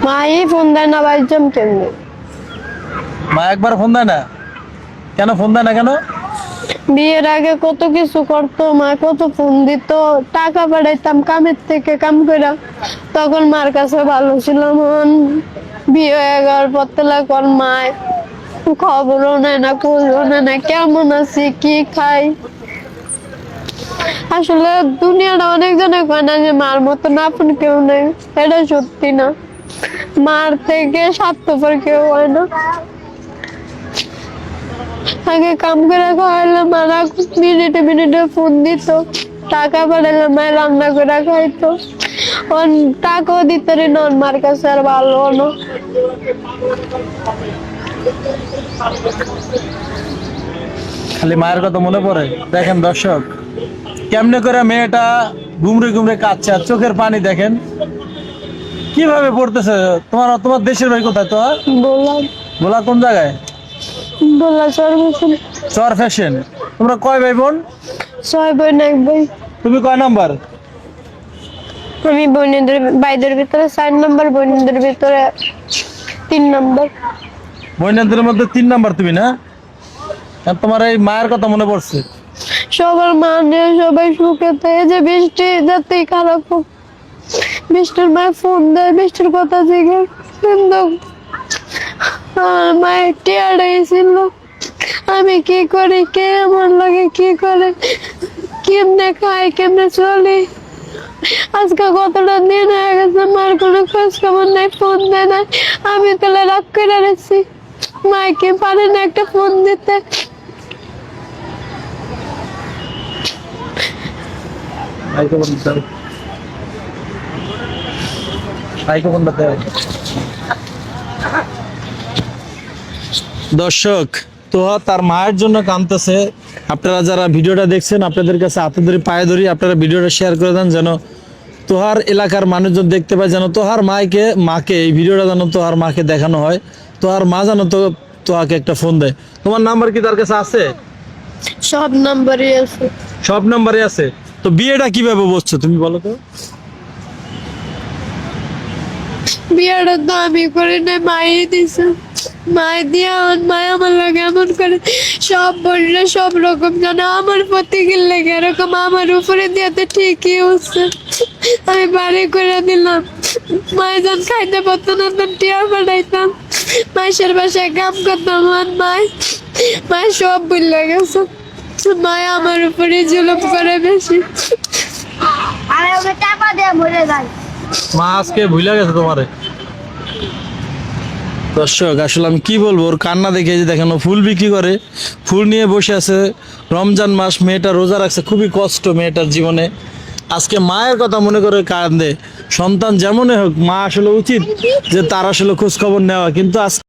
My phone দেয় না, বাইজাম কেমনি? মা একবার ফোন দেয় না কেন? ফোন দেয় না কেন? বিয়ের আগে কত কিছু করতো, মা কত ফোন দিত, টাকা পাঠাইতাম কামের থেকে কাম কইরা, তখন মার কাছে ভালো ছিলাম। এখন বিয়ে হয়ে যাওয়ার পর থেকে এখন মায় খবরও নেয় না, খোঁজও নেয় না, কেমন আছি কি খাই। আসলে দুনিয়াটা অনেক জনে কয় না যে মার মতন আপন কেউ নেই, এটা সত্যি না। মার থেকে স্বার্থপর কেউ হয় না। আগে কাম করে খাওয়াইলে মারা মিনিটে মিনিটে ফোন দিত, টাকা পাঠাইলে মায়ের রান্না করে খাইতো। টাকাও দিত না মার কাছে, আর ভালো না। খালি মায়ের কথা মনে পড়ে। দেখেন দর্শক, কেমনে করে মেয়েটা ঘুমরে ঘুমরে কাঁদছে, আর চোখের পানি দেখেন কিভাবে পড়তেছে। তোমার দেশের বাড়ি কোথায়? তো বললাম বলা কোন জায়গায়? বললা সর্বক্ষণ চর ফ্যাশন। তোমরা কয় ভাই বোন? 6 বোন 1 ভাই। তুমি কয় নাম্বার? আমি বোনেদের ভাইদের ভিতরে 4 নম্বর, বোনেদের ভিতরে 3 নম্বর। বোনদের মধ্যে 3 নাম্বার তুমি না? আর তোমার এই মায়ের কথা মনে পড়ছে। সবার মানে সবাই সুখে থাকে, যে বৃষ্টি যাতেই খারাপ হোক, বৃষ্টির মায়ের ফোন দেয়, বৃষ্টির কথা জিজ্ঞেস, কিন্তু আমার মায়ের টিয়ারাই ছিল। আমি কি করি, কে আমার লাগে কি করে, কেমনে খাই, কেমনে চলি। আজকে কতটা দিন হয়ে গেছে মার কোনো খোঁজ খবর নাই, ফোন দেয় না। আমি তাহলে রাগ করে রেখেছি, মাকে পারে না একটা ফোন দিতে। দর্শক, তো তার মায়ের জন্য কাঁদতেছে। আপনারা যারা ভিডিওটা দেখছেন, আপনাদের কাছে হাতে ধরে পায়ে ধরি, আপনারা ভিডিওটা শেয়ার করে দেন যেন তোহার এলাকার মানুষজন দেখতে পায়, যেন তোহার মাকে এই ভিডিওটা যেন তোহার মাকে দেখানো হয়। তোহার মা যেন তোহাকে একটা ফোন দেয়। তোমার নাম্বার কি তার কাছে আছে? সব নাম্বারই আছে। সব নাম্বারে আছে। তো বিয়েটা কিভাবে বসছো তুমি বলো তো? বিয়েটা তো আমি করি না, মাই দিছে। মায় দিয়া মায় আমার লাগে এমন করে, সব বললে সব রকম জানো আমার প্রতি লেগে এরকম আমার উপরে দিয়ে তো ঠিকই হচ্ছে। আমি বাড়ি করে দিলাম, মায় যখন খাইতে পারতো না তখন টিয়া পাঠাইতাম, মাসের বাসায় কাম করতাম। আর মায় সব বললে গেছে, মায় আমার উপরে জুলুম করে বেশি। মা আজকে ভুলে গেছে তোমারে। দর্শক, আসলে আমি কি বলবো, ওর কান্না দেখে যে দেখেন, ও ফুল বিক্রি করে, ফুল নিয়ে বসে আছে। রমজান মাস, মেয়েটা রোজা রাখছে, খুবই কষ্ট মেয়েটার জীবনে। আজকে মায়ের কথা মনে করে কান্দে। সন্তান যেমনই হোক, মা আসলে উচিত যে তার আসলে খোঁজ খবর নেওয়া, কিন্তু আজকে